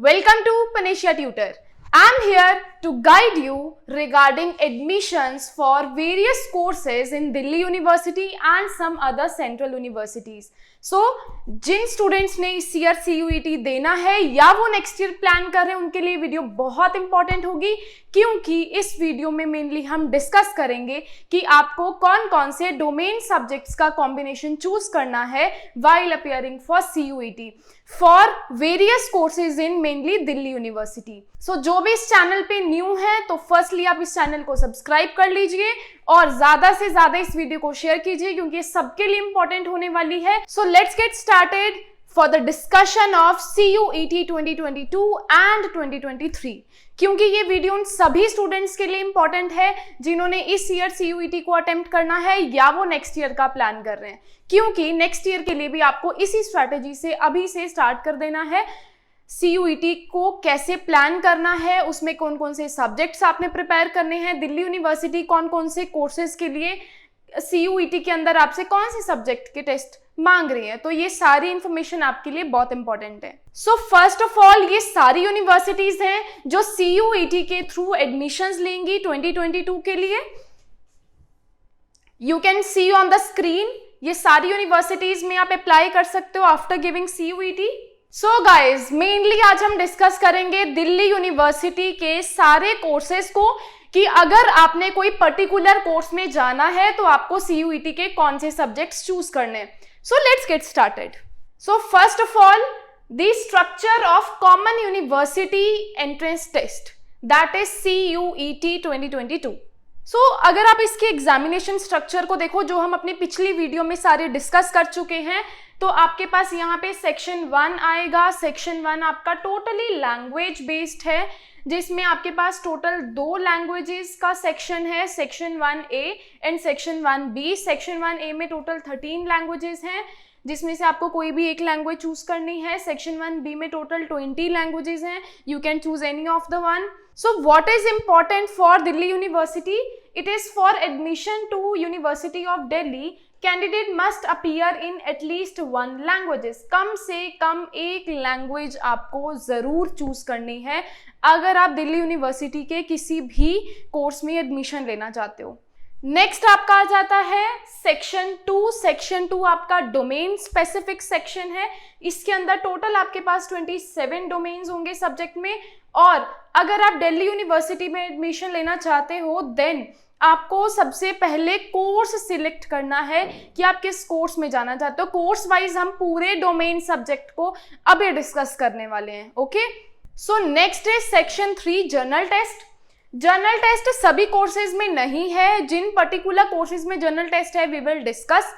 Welcome to Panisha Tutor. I am here to guide you regarding admissions for various courses in Delhi University and some other central universities. So, Jin students ने इस year CUET देना है या वो next year plan कर रहे हैं उनके लिए वीडियो बहुत इंपॉर्टेंट होगी, क्योंकि इस वीडियो में मेनली हम डिस्कस करेंगे कि आपको कौन कौन से डोमेन सब्जेक्ट्स का कॉम्बिनेशन चूज करना है while appearing for CUET for various courses in mainly Delhi university. So जो भी इस चैनल पे न्यू है तो फर्स्टली आप इस चैनल को सब्सक्राइब कर लीजिए और ज्यादा से ज्यादा इस वीडियो को शेयर कीजिए क्योंकि ये सबके लिए इंपॉर्टेंट होने वाली है। So let's get started for the discussion of CUET 2022 and 2023, क्योंकि ये वीडियो उन सभी स्टूडेंट्स के लिए इंपॉर्टेंट है जिन्होंने इस ईयर CUET को अटेम्प्ट करना है या वो नेक्स्ट ईयर का प्लान कर रहे हैं, क्योंकि नेक्स्ट ईयर के लिए भी आपको इसी स्ट्रैटेजी से अभी से स्टार्ट कर देना है। CUET को कैसे प्लान करना है, उसमें कौन कौन से सब्जेक्ट्स आपने प्रिपेयर करने हैं, दिल्ली यूनिवर्सिटी कौन कौन से कोर्सेज के लिए CUET के अंदर आपसे कौन से सब्जेक्ट के टेस्ट मांग रही है, तो ये सारी इंफॉर्मेशन आपके लिए बहुत इंपॉर्टेंट है। सो फर्स्ट ऑफ ऑल ये सारी यूनिवर्सिटीज हैं जो CUET के थ्रू एडमिशंस लेंगी 2022 के लिए। You can see on the screen, ये सारी यूनिवर्सिटीज में आप अप्लाई कर सकते हो after giving CUET। So guys mainly आज हम डिस्कस करेंगे दिल्ली यूनिवर्सिटी के सारे कोर्सेज को कि अगर आपने कोई पर्टिकुलर कोर्स में जाना है तो आपको CUET के कौन से सब्जेक्ट्स चूज करने हैं। So let's get started. So first of all, the structure of Common University Entrance Test, that is CUET 2022. So अगर आप इसके एग्जामिनेशन स्ट्रक्चर को देखो जो हम अपनी पिछली वीडियो में सारे डिस्कस कर चुके हैं, तो आपके पास यहाँ पे सेक्शन 1 आएगा। सेक्शन 1 आपका टोटली लैंग्वेज बेस्ड है, जिसमें आपके पास टोटल 2 लैंग्वेजेस का सेक्शन है, section 1A and section 1B। Section 1A में टोटल 13 लैंग्वेजेस हैं, जिसमें से आपको कोई भी एक लैंग्वेज चूज करनी है। सेक्शन 1B में टोटल 20 लैंग्वेजेस हैं, you can choose any of the one. So what is important for Delhi university? It is for admission to university of Delhi candidate must appear in at least 1 languages. कम से कम एक language आपको जरूर choose करनी है अगर आप दिल्ली यूनिवर्सिटी के किसी भी कोर्स में एडमिशन लेना चाहते हो। नेक्स्ट आपका आ जाता है सेक्शन 2। सेक्शन 2 आपका डोमेन स्पेसिफिक सेक्शन है। इसके अंदर टोटल आपके पास 27 डोमेन्स होंगे सब्जेक्ट में, और अगर आप दिल्ली यूनिवर्सिटी में एडमिशन लेना चाहते हो देन आपको सबसे पहले कोर्स सिलेक्ट करना है कि आप किस कोर्स में जाना चाहते हो। कोर्स वाइज हम पूरे डोमेन सब्जेक्ट को अभी डिस्कस करने वाले हैं। ओके, सो नेक्स्ट है section 3 general test. General test सभी कोर्सेज में नहीं है, जिन पर्टिकुलर कोर्सेज में जर्नल टेस्ट है वी विल डिस्कस,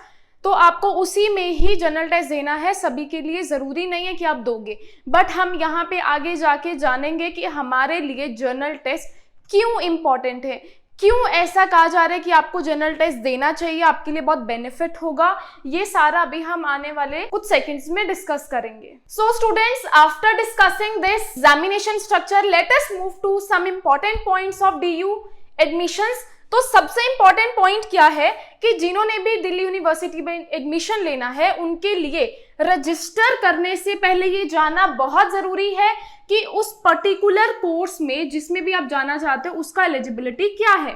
तो आपको उसी में ही जर्नल टेस्ट देना है। सभी के लिए जरूरी नहीं है कि आप दोगे, बट हम यहाँ पे आगे जाके जानेंगे कि हमारे लिए जर्नल टेस्ट क्यों इंपॉर्टेंट है, क्यों ऐसा कहा जा रहा है कि आपको जर्नल टेस्ट देना चाहिए, आपके लिए बहुत बेनिफिट होगा। ये सारा अभी हम आने वाले कुछ सेकंड्स में डिस्कस करेंगे। So students, after discussing this examination structure let us move to some important points of DU admissions. तो सबसे इंपॉर्टेंट पॉइंट क्या है कि जिन्होंने भी दिल्ली यूनिवर्सिटी में एडमिशन लेना है उनके लिए रजिस्टर करने से पहले ये जानना बहुत जरूरी है कि उस पर्टिकुलर कोर्स में जिसमें भी आप जाना चाहते हो उसका एलिजिबिलिटी क्या है,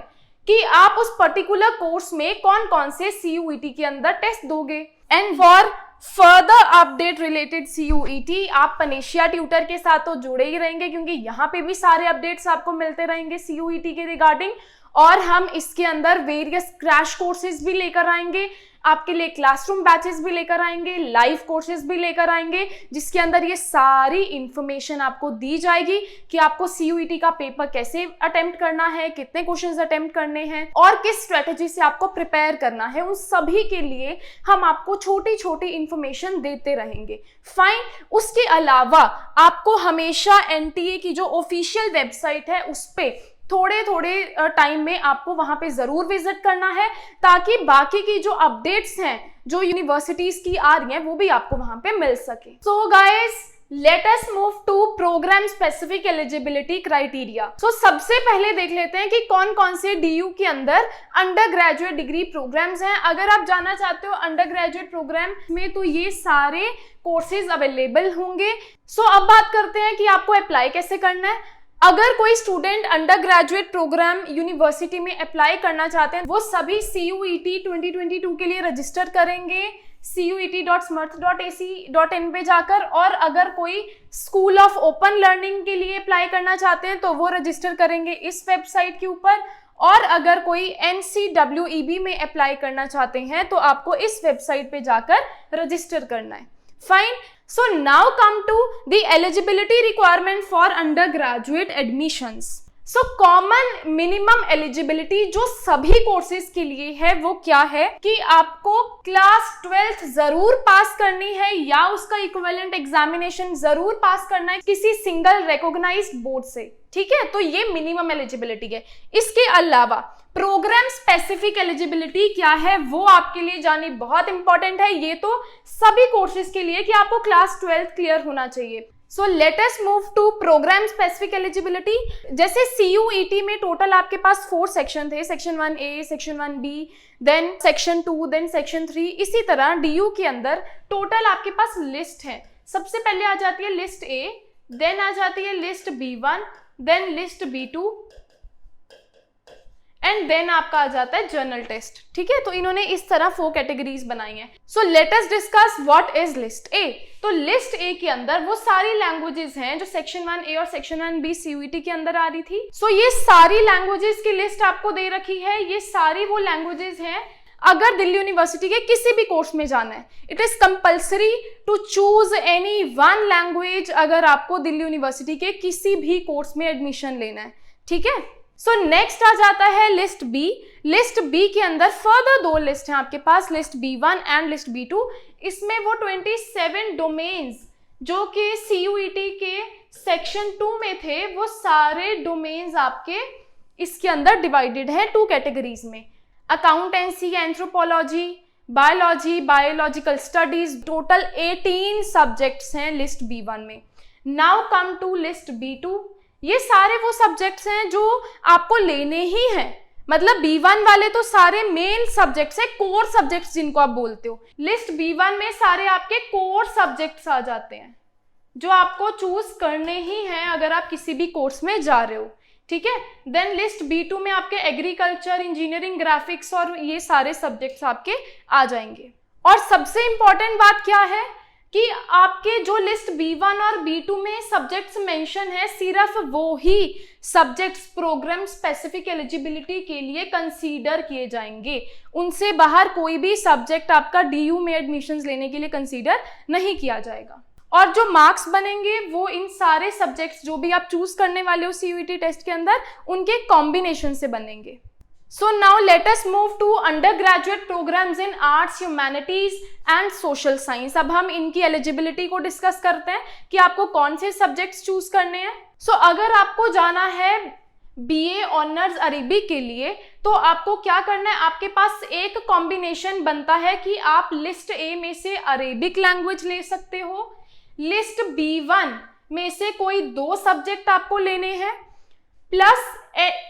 कि आप उस पर्टिकुलर कोर्स में कौन कौन से CUET के अंदर टेस्ट दोगे। And for further update related CUET आप पनेशिया ट्यूटर के साथ तो जुड़े ही रहेंगे, क्योंकि यहाँ पे भी सारे अपडेट्स आपको मिलते रहेंगे CUET के रिगार्डिंग, और हम इसके अंदर वेरियस क्रैश कोर्सेज भी लेकर आएंगे, आपके लिए क्लासरूम बैचेस भी लेकर आएंगे, लाइव कोर्सेज भी लेकर आएंगे, जिसके अंदर ये सारी इंफॉर्मेशन आपको दी जाएगी कि आपको CUET का पेपर कैसे अटेम्प्ट करना है, कितने क्वेश्चंस अटेम्प्ट करने हैं और किस स्ट्रेटेजी से आपको प्रिपेयर करना है। उन सभी के लिए हम आपको छोटी छोटी इंफॉर्मेशन देते रहेंगे। फाइन, उसके अलावा आपको हमेशा NTA की जो ऑफिशियल वेबसाइट है उस पर थोड़े थोड़े टाइम में आपको वहां पे जरूर विजिट करना है, ताकि बाकी की जो अपडेट्स हैं जो यूनिवर्सिटीज की आ रही हैं वो भी आपको वहां पे मिल सके। So guys, let us move to programme specific eligibility criteria. So सबसे पहले देख लेते हैं कि कौन कौन से डीयू के अंदर अंडर ग्रेजुएट डिग्री प्रोग्राम्स हैं। अगर आप जानना चाहते हो अंडर ग्रेजुएट प्रोग्राम में, तो ये सारे कोर्सेज अवेलेबल होंगे। सो अब बात करते हैं कि आपको अप्लाई कैसे करना है। अगर कोई student undergraduate programme university में अप्लाई करना चाहते हैं, वो सभी CUET 2022 के लिए रजिस्टर करेंगे cuet.smrth.ac.in पे जाकर। और अगर कोई स्कूल ऑफ ओपन लर्निंग के लिए अप्लाई करना चाहते हैं तो वो रजिस्टर करेंगे इस वेबसाइट के ऊपर। और अगर कोई NCWEB में अप्लाई करना चाहते हैं तो आपको इस वेबसाइट पे जाकर रजिस्टर करना है। Fine. So now come to the eligibility requirement for undergraduate admissions. So common minimum eligibility जो सभी कोर्सेज के लिए है वो क्या है कि आपको क्लास 12th जरूर पास करनी है या उसका इक्विवेलेंट एग्जामिनेशन जरूर पास करना है किसी सिंगल रिकॉग्नाइज्ड बोर्ड से। ठीक है, तो ये मिनिमम एलिजिबिलिटी है। इसके अलावा प्रोग्राम स्पेसिफिक एलिजिबिलिटी क्या है वो आपके लिए जानी बहुत इंपॉर्टेंट है। ये तो सभी कोर्सेज के लिए कि आपको क्लास 12th क्लियर होना चाहिए। So let us move to programme specific eligibility. जैसे CUET में टोटल आपके पास 4 सेक्शन थे, section 1A, section 1B, then section 2, then section 3। इसी तरह DU के अंदर टोटल आपके पास लिस्ट है। सबसे पहले आ जाती है लिस्ट A, देन आ जाती है list B1, then list B2 and then आपका आ जाता है जर्नल टेस्ट। ठीक है, तो इन्होंने इस तरह 4 कैटेगरीज बनाई हैं। सो let us discuss what is list A. तो लिस्ट ए के अंदर वो सारी लैंग्वेजेस हैं जो सेक्शन 1A और सेक्शन 1B CUET के अंदर आ रही थी। सो ये सारी लैंग्वेजेस की लिस्ट आपको दे रखी है। ये सारी वो लैंग्वेजेस हैं अगर दिल्ली यूनिवर्सिटी के किसी भी कोर्स में जाना है। It is compulsory to choose any one language अगर आपको दिल्ली यूनिवर्सिटी के किसी भी कोर्स में एडमिशन लेना है। ठीक है, सो नेक्स्ट आ जाता है लिस्ट बी। लिस्ट बी के अंदर फर्दर 2 लिस्ट हैं आपके पास, list B1 and list B2। इसमें वो 27 डोमेन्स जो कि CUET के सेक्शन 2 में थे, वो सारे डोमेन्स आपके इसके अंदर डिवाइडेड है 2 कैटेगरीज में। Accountancy, anthropology, biology, biological studies, total 18 subjects हैं लिस्ट B1 में। Now come to list B2। ये सारे वो सब्जेक्ट्स हैं जो आपको लेने ही हैं। मतलब B1 वाले तो सारे मेन सब्जेक्ट्स हैं, कोर सब्जेक्ट्स जिनको आप बोलते हो। लिस्ट B1 में सारे आपके कोर सब्जेक्ट्स आ जाते हैं जो आपको चूज करने ही हैं अगर आप किसी भी कोर्स में जा रहे हो। ठीक है, देन लिस्ट B2 में आपके एग्रीकल्चर, इंजीनियरिंग, ग्राफिक्स और ये सारे सब्जेक्ट्स आपके आ जाएंगे। और सबसे इंपॉर्टेंट बात क्या है कि आपके जो लिस्ट B1 और B2 में सब्जेक्ट्स मेंशन है, सिर्फ वो ही सब्जेक्ट्स प्रोग्राम स्पेसिफिक एलिजिबिलिटी के लिए कंसीडर किए जाएंगे। उनसे बाहर कोई भी सब्जेक्ट आपका DU में एडमिशंस लेने के लिए कंसीडर नहीं किया जाएगा। और जो मार्क्स बनेंगे वो इन सारे सब्जेक्ट्स जो भी आप चूज करने वाले हो CUET टेस्ट के अंदर, उनके कॉम्बिनेशन से बनेंगे। So now let us move to undergraduate programs in arts, humanities and social science। अब हम इनकी एलिजिबिलिटी को डिस्कस करते हैं कि आपको कौन से सब्जेक्ट्स चूज करने हैं। So अगर आपको जाना है BA ऑनर्स अरेबिक के लिए तो आपको क्या करना है, आपके पास एक कॉम्बिनेशन बनता है कि आप लिस्ट A में से अरेबिक लैंग्वेज ले सकते हो, लिस्ट B1 में से कोई 2 सब्जेक्ट आपको लेने हैं, प्लस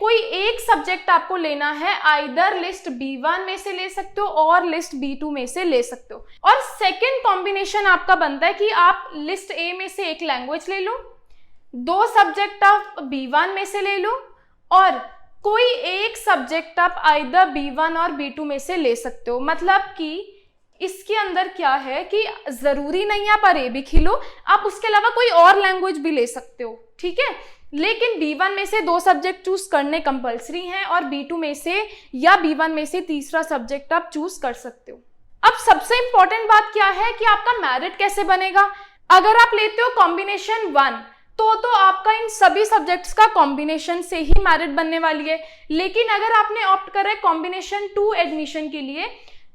कोई एक सब्जेक्ट आपको लेना है, आइदर लिस्ट B1 में से ले सकते हो और लिस्ट B2 में से ले सकते हो। और सेकंड कॉम्बिनेशन आपका बनता है कि आप लिस्ट A में से एक लैंग्वेज ले लो, 2 सब्जेक्ट आप B1 में से ले लो और कोई एक सब्जेक्ट आप आइदर B1 और B2 में से ले सकते हो। मतलब कि इसके अंदर क्या है कि जरूरी नहीं आप अरेबिक ही लो, आप उसके अलावा कोई और लैंग्वेज भी ले सकते हो। ठीक है, लेकिन B1 में से 2 सब्जेक्ट चूज करने कंपलसरी हैं और B2 में से या B1 में से तीसरा सब्जेक्ट आप चूज कर सकते हो। अब सबसे इंपॉर्टेंट बात क्या है कि आपका मेरिट कैसे बनेगा। अगर आप लेते हो कॉम्बिनेशन 1 तो आपका इन सभी सब्जेक्ट्स का कॉम्बिनेशन से ही मेरिट बनने वाली है। लेकिन अगर आपने ऑप्ट करा है कॉम्बिनेशन 2 एडमिशन के लिए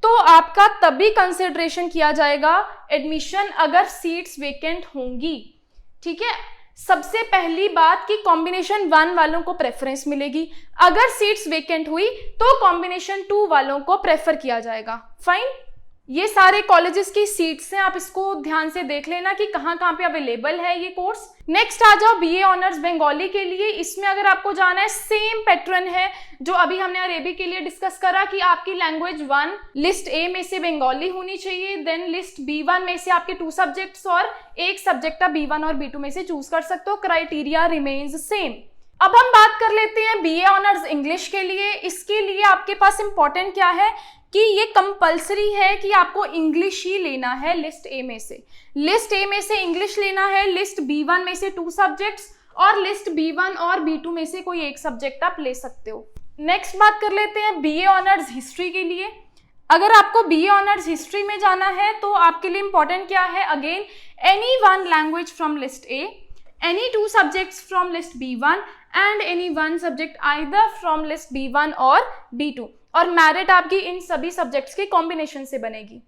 तो आपका तभी कंसिडरेशन किया जाएगा एडमिशन अगर सीट्स वेकेंट होंगी। ठीक है, सबसे पहली बात कि कॉम्बिनेशन 1 वालों को प्रेफरेंस मिलेगी, अगर सीट्स वेकेंट हुई तो कॉम्बिनेशन 2 वालों को प्रेफर किया जाएगा। फाइन, ये सारे कॉलेजेस की सीट्स हैं, आप इसको ध्यान से देख लेना कि कहाँ कहाँ पे अवेलेबल है ये कोर्स। नेक्स्ट आ जाओ बीए ऑनर्स बंगाली के लिए। इसमें अगर आपको जाना है, सेम पैटर्न है जो अभी हमने अरेबिक के लिए डिस्कस करा कि आपकी लैंग्वेज 1 लिस्ट ए में से बंगाली होनी चाहिए, देन लिस्ट B1 में से आपके 2 सब्जेक्ट्स और एक सब्जेक्ट आप B1 और B2 में से चूज कर सकते हो। Criteria remains same. अब हम बात कर लेते हैं बीए ऑनर्स इंग्लिश के लिए। इसके लिए आपके पास इंपॉर्टेंट क्या है कि ये कंपलसरी है कि आपको इंग्लिश ही लेना है लिस्ट ए में से। लिस्ट ए में से इंग्लिश लेना है, लिस्ट B1 में से 2 सब्जेक्ट्स और लिस्ट B1 और B2 में से कोई एक सब्जेक्ट आप ले सकते हो। नेक्स्ट बात कर लेते हैं बीए ऑनर्स हिस्ट्री के लिए। अगर आपको बीए ऑनर्स हिस्ट्री में जाना है तो आपके लिए इंपॉर्टेंट क्या है, again any 1 language from list A, any 2 subjects from list B1 and any 1 subject either from list B1 और B2, और मेरिट आपकी इन सभी सब्जेक्ट्स के कॉम्बिनेशन से बनेगी।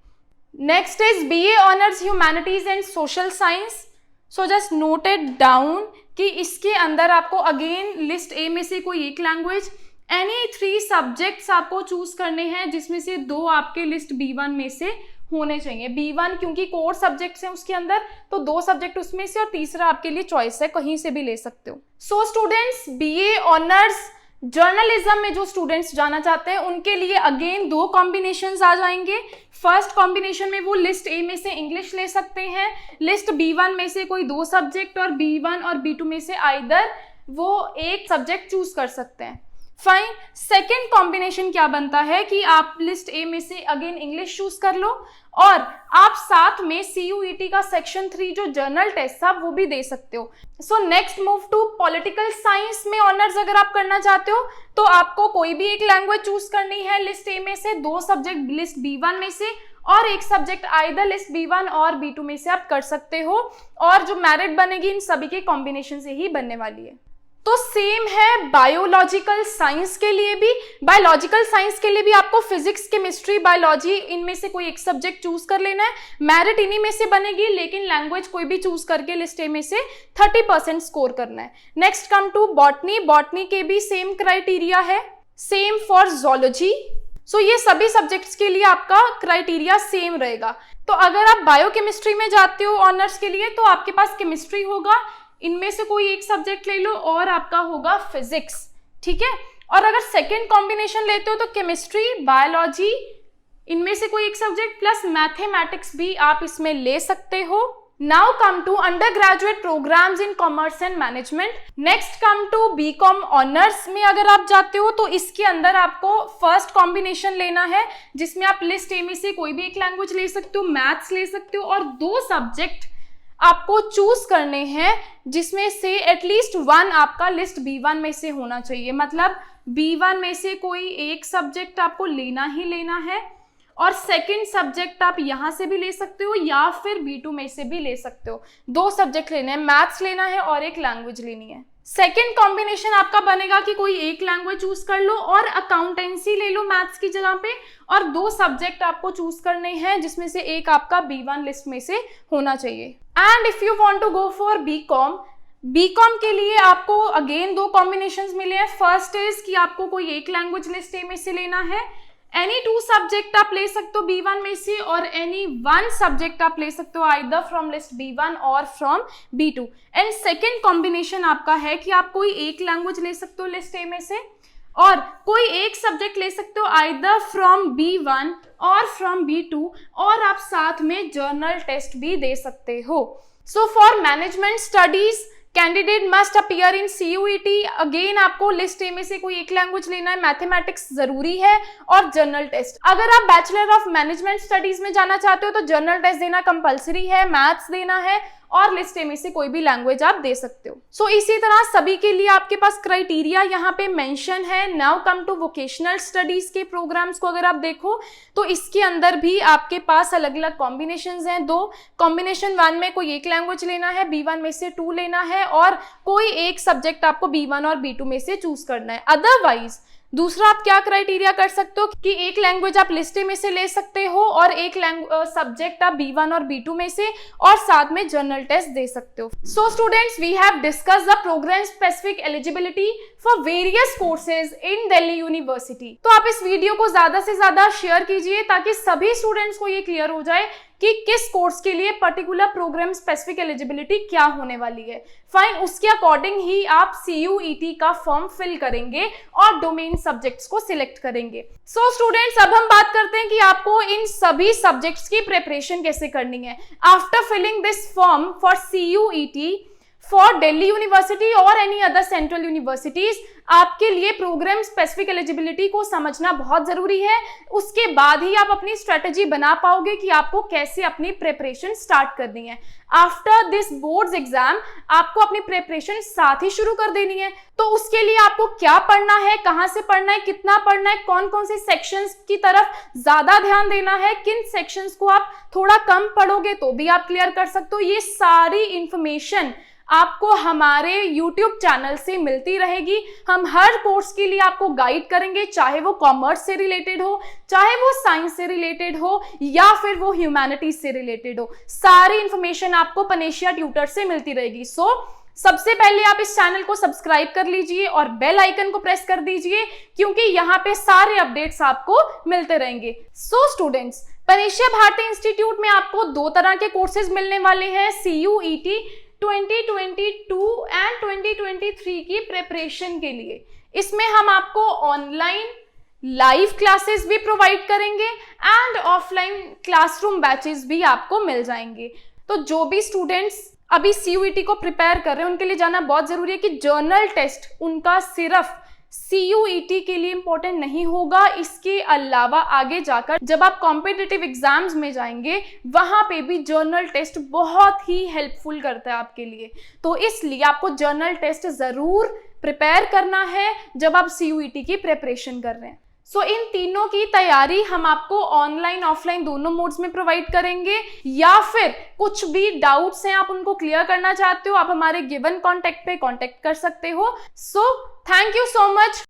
Next is BA honours humanities and social science. So just note it down कि इसके अंदर आपको अगेन लिस्ट ए में से कोई एक लैंग्वेज, एनी 3 सब्जेक्ट्स आपको चूज करने हैं जिसमें से 2 आपके लिस्ट B1 में से होने चाहिए। B1 क्योंकि कोर सब्जेक्ट्स हैं उसके अंदर, तो 2 सब्जेक्ट उसमें से और तीसरा आपके लिए चॉइस है, कहीं से भी ले सकते हो। So students, BA honours journalism में जो स्टूडेंट्स जाना चाहते हैं उनके लिए अगेन 2 कॉम्बिनेशंस आ जाएंगे। फर्स्ट कॉम्बिनेशन में वो लिस्ट ए में से इंग्लिश ले सकते हैं, लिस्ट B1 में से कोई 2 सब्जेक्ट और B1 और B2 में से आइदर वो एक सब्जेक्ट चूज कर सकते हैं। फाइन। सेकेंड कॉम्बिनेशन क्या बनता है कि आप लिस्ट ए में से अगेन इंग्लिश चूज कर लो और आप साथ में CUET का सेक्शन 3 जो जर्नल टेस्ट था वो भी दे सकते हो। So next move to political science में ऑनर्स अगर आप करना चाहते हो तो आपको कोई भी एक लैंग्वेज चूज करनी है लिस्ट ए में से, 2 सब्जेक्ट लिस्ट B1 में से और एक सब्जेक्ट आइदर लिस्ट B1 और B2 में से आप कर सकते हो, और जो मेरिट बनेगी इन सभी के कॉम्बिनेशन से ही बनने वाली है। तो सेम है बायोलॉजिकल साइंस के लिए भी। बायोलॉजिकल साइंस के लिए भी आपको फिजिक्स, केमिस्ट्री, बायोलॉजी इनमें से कोई एक सब्जेक्ट चूज कर लेना है, मेरिट इन्हीं में से बनेगी, लेकिन लैंग्वेज कोई भी चूज करके लिस्ट ए में से 30% स्कोर करना है। Next come to botany. Botany के भी सेम क्राइटेरिया है, सेम फॉर जोलॉजी। सो ये सभी सब्जेक्ट्स के लिए आपका क्राइटेरिया सेम रहेगा। तो अगर आप बायोकेमिस्ट्री में जाते हो ऑनर्स के लिए तो आपके पास केमिस्ट्री होगा, इनमें से कोई एक सब्जेक्ट ले लो, और आपका होगा फिजिक्स, ठीक है। और अगर सेकेंड कॉम्बिनेशन लेते हो तो केमिस्ट्री, बायोलॉजी, इनमें से कोई एक सब्जेक्ट प्लस मैथमेटिक्स भी आप इसमें ले सकते हो। Now come to undergraduate programmes in commerce and management. Next come to BCom honours में अगर आप जाते हो तो इसके अंदर आपको फर्स्ट कॉम्बिनेशन लेना है जिसमें आप लिस्ट ए में से कोई भी एक लैंग्वेज ले सकते हो, मैथ्स ले सकते हो, और 2 सब्जेक्ट आपको चूज करने हैं जिसमें से एटलीस्ट 1 आपका लिस्ट B1 में से होना चाहिए। मतलब B1 में से कोई एक सब्जेक्ट आपको लेना ही लेना है, और सेकंड सब्जेक्ट आप यहाँ से भी ले सकते हो या फिर B2 में से भी ले सकते हो। 2 सब्जेक्ट लेने हैं, मैथ्स लेना है और एक लैंग्वेज लेनी है। सेकेंड कॉम्बिनेशन आपका बनेगा कि कोई एक लैंग्वेज चूज कर लो और अकाउंटेंसी ले लो मैथ्स की जगह पे, और 2 सब्जेक्ट आपको चूज करने हैं जिसमें से एक आपका B1 लिस्ट में से होना चाहिए। And if you want to go for BCom के लिए आपको अगेन 2 कॉम्बिनेशंस मिले हैं। फर्स्ट इज कि आपको कोई एक लैंग्वेज लिस्ट ए में से लेना है, एनी 2 सब्जेक्ट आप ले सकते हो B1 में से, और एनी 1 सब्जेक्ट आप ले सकते हो आइदर फ्रॉम लिस्ट B1 और from B2। And second combination आपका है कि आप कोई एक लैंग्वेज ले सकते हो लिस्ट ए में से और कोई एक सब्जेक्ट ले सकते हो आइदर फ्रॉम B1 और फ्रॉम B2, और आप साथ में जर्नल टेस्ट भी दे सकते हो। So for management studies candidate must appear in CUET। Again आपको लिस्ट ए में से कोई एक लैंग्वेज लेना है, मैथमेटिक्स जरूरी है, और जर्नल टेस्ट। अगर आप बैचलर ऑफ मैनेजमेंट स्टडीज में जाना चाहते हो तो जर्नल टेस्ट देना कंपलसरी है, मैथ्स देना है, और लिस्ट ए में से कोई भी लैंग्वेज आप दे सकते हो। सो इसी तरह सभी के लिए आपके पास क्राइटेरिया यहाँ पे मेंशन है। Now come to vocational studies के प्रोग्राम्स को अगर आप देखो तो इसके अंदर भी आपके पास अलग अलग कॉम्बिनेशंस हैं। 2 कॉम्बिनेशन 1 में कोई एक लैंग्वेज लेना है, B1 में से 2 लेना है, और कोई एक सब्जेक्ट आपको B1 और B2 में से चूज करना है। अदरवाइज दूसरा आप क्या क्राइटेरिया कर सकते हो कि एक लैंग्वेज आप लिस्ट में से ले सकते हो और एक सब्जेक्ट आप B1 और B2 में से और साथ में जर्नल टेस्ट दे सकते हो। So students, we have discuss the programme specific eligibility for various courses in Delhi university. तो आप इस वीडियो को ज्यादा से ज्यादा शेयर कीजिए ताकि सभी स्टूडेंट्स को ये क्लियर हो जाए कि किस कोर्स के लिए पर्टिकुलर प्रोग्राम स्पेसिफिक एलिजिबिलिटी क्या होने वाली है। फाइन, उसके अकॉर्डिंग ही आप CUET का फॉर्म फिल करेंगे और डोमेन सब्जेक्ट्स को सिलेक्ट करेंगे। सो स्टूडेंट्स, अब हम बात करते हैं कि आपको इन सभी सब्जेक्ट्स की प्रिपरेशन कैसे करनी है। After filling this form for CUET for Delhi university और एनी अदर सेंट्रल यूनिवर्सिटीज, आपके लिए प्रोग्राम स्पेसिफिक एलिजिबिलिटी को समझना बहुत जरूरी है। उसके बाद ही आप अपनी स्ट्रेटेजी बना पाओगे कि आपको कैसे अपनी प्रिपरेशन स्टार्ट करनी है। आफ्टर दिस बोर्ड्स एग्जाम आपको अपनी प्रिपरेशन साथ ही शुरू कर देनी है। तो उसके लिए आपको क्या पढ़ना है, कहां से पढ़ना है, कितना पढ़ना है, कौन कौन से सेक्शंस की तरफ ज्यादा ध्यान देना है, किन सेक्शंस को आप थोड़ा कम पढ़ोगे तो भी आप क्लियर कर सकते हो, ये सारी इंफॉर्मेशन आपको हमारे YouTube चैनल से मिलती रहेगी। हम हर कोर्स के लिए आपको गाइड करेंगे, चाहे वो कॉमर्स से रिलेटेड हो, चाहे वो साइंस से रिलेटेड हो या फिर वो ह्यूमैनिटीज से रिलेटेड हो। सारी इंफॉर्मेशन आपको पनेशिया ट्यूटर से मिलती रहेगी। सो सबसे पहले आप इस चैनल को सब्सक्राइब कर लीजिए और बेल आइकन को प्रेस कर दीजिए, क्योंकि यहाँ पे सारे अपडेट्स आपको मिलते रहेंगे। So students, Panacea Bharati institute में आपको दो तरह के कोर्सेज मिलने वाले हैं CUET 2022 एंड 2023 की प्रिपरेशन के लिए। इसमें हम आपको ऑनलाइन लाइव क्लासेस भी प्रोवाइड करेंगे एंड ऑफलाइन क्लासरूम बैचेस भी आपको मिल जाएंगे। तो जो भी स्टूडेंट्स अभी CUET को प्रिपेयर कर रहे हैं उनके लिए जानना बहुत जरूरी है कि जर्नल टेस्ट उनका सिर्फ CUET के लिए इंपॉर्टेंट नहीं होगा। इसके अलावा आगे जाकर जब आप कॉम्पिटिटिव एग्जाम्स में जाएंगे वहां पे भी जर्नल टेस्ट बहुत ही हेल्पफुल करता है आपके लिए। तो इसलिए आपको जर्नल टेस्ट जरूर प्रिपेयर करना है जब आप CUET की प्रिपरेशन कर रहे हैं। सो इन तीनों की तैयारी हम आपको ऑनलाइन ऑफलाइन दोनों मोड्स में प्रोवाइड करेंगे, या फिर कुछ भी डाउट्स हैं आप उनको क्लियर करना चाहते हो, आप हमारे गिवन कॉन्टेक्ट पे कॉन्टेक्ट कर सकते हो। So thank you so much.